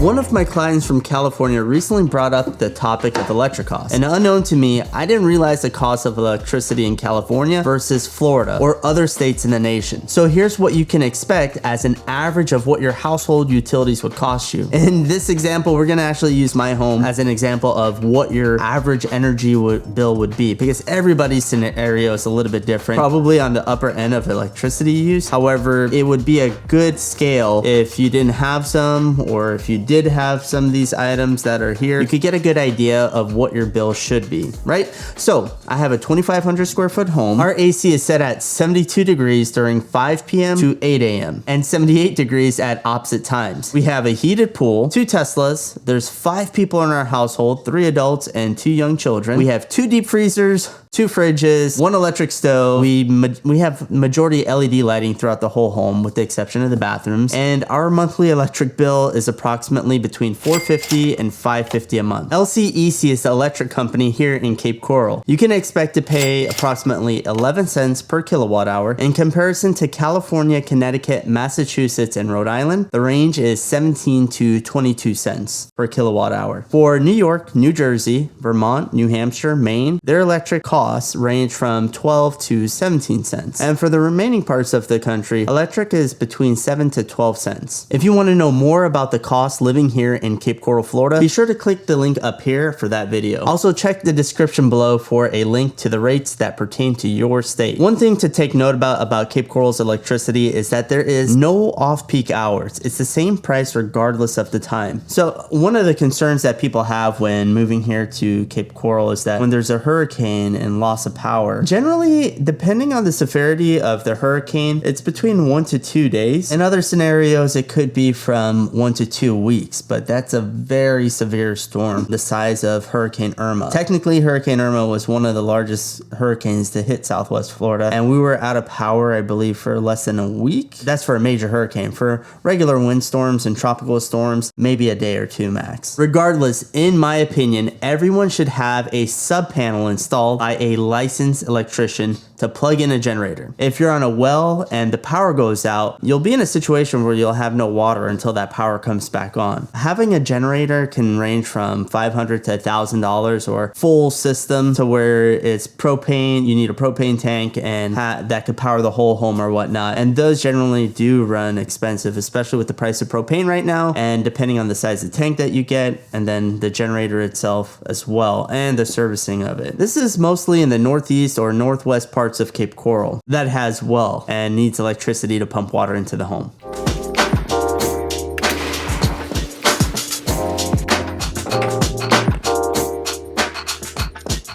One of my clients from California recently brought up the topic of electric costs. And unknown to me, I didn't realize the cost of electricity in California versus Florida or other states in the nation. So here's what you can expect as an average of what your household utilities would cost you. In this example, we're gonna actually use my home as an example of what your average energy bill would be, because everybody's scenario is a little bit different, probably on the upper end of electricity use. However, it would be a good scale if you didn't have some, or if you did have some of these items that are here, you could get a good idea of what your bill should be, right? So I have a 2,500 square foot home. Our AC is set at 72 degrees during 5 p.m. to 8 a.m. and 78 degrees at opposite times. We have a heated pool, 2 Teslas. There's 5 people in our household, 3 adults and 2 young children. We have 2 deep freezers, 2 fridges, 1 electric stove. We have majority LED lighting throughout the whole home with the exception of the bathrooms. And our monthly electric bill is approximately between $450 and $550 a month. LCEC is the electric company here in Cape Coral. You can expect to pay approximately 11 cents per kilowatt hour. In comparison to California, Connecticut, Massachusetts, and Rhode Island, the range is 17 to 22 cents per kilowatt hour. For New York, New Jersey, Vermont, New Hampshire, Maine, their electric costs range from 12 to 17 cents. And for the remaining parts of the country, electric is between 7 to 12 cents. If you want to know more about the cost living here in Cape Coral, Florida, be sure to click the link up here for that video. Also check the description below for a link to the rates that pertain to your state. One thing to take note about Cape Coral's electricity is that there is no off-peak hours. It's the same price regardless of the time. So one of the concerns that people have when moving here to Cape Coral is that when there's a hurricane and loss of power, generally, depending on the severity of the hurricane, it's between 1 to 2 days. In other scenarios, it could be from 1 to 2 weeks, but that's a very severe storm, the size of Hurricane Irma. Technically, Hurricane Irma was one of the largest hurricanes to hit Southwest Florida, and we were out of power, I believe, for less than a week. That's for a major hurricane. For regular windstorms and tropical storms, maybe a day or 2 max. Regardless, in my opinion, everyone should have a sub-panel installed by a licensed electrician to plug in a generator. If you're on a well and the power goes out, you'll be in a situation where you'll have no water until that power comes back on. Having a generator can range from $500 to $1,000, or full system to where it's propane, you need a propane tank and that could power the whole home or whatnot. And those generally do run expensive, especially with the price of propane right now, and depending on the size of the tank that you get, and then the generator itself as well, and the servicing of it. This is mostly in the northeast or northwest parts of Cape Coral that has well and needs electricity to pump water into the home.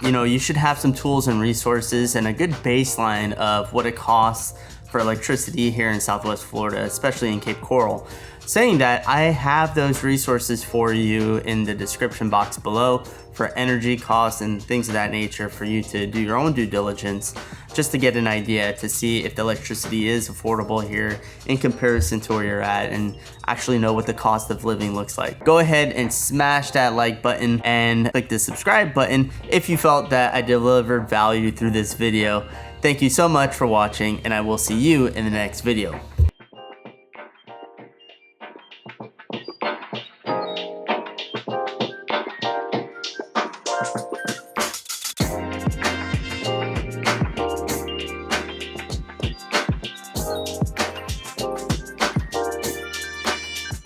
You know, you should have some tools and resources and a good baseline of what it costs for electricity here in Southwest Florida, especially in Cape Coral. Saying that, I have those resources for you in the description box below for energy costs and things of that nature for you to do your own due diligence, just to get an idea to see if the electricity is affordable here in comparison to where you're at, and actually know what the cost of living looks like. Go ahead and smash that like button and click the subscribe button if you felt that I delivered value through this video. Thank you so much for watching, and I will see you in the next video.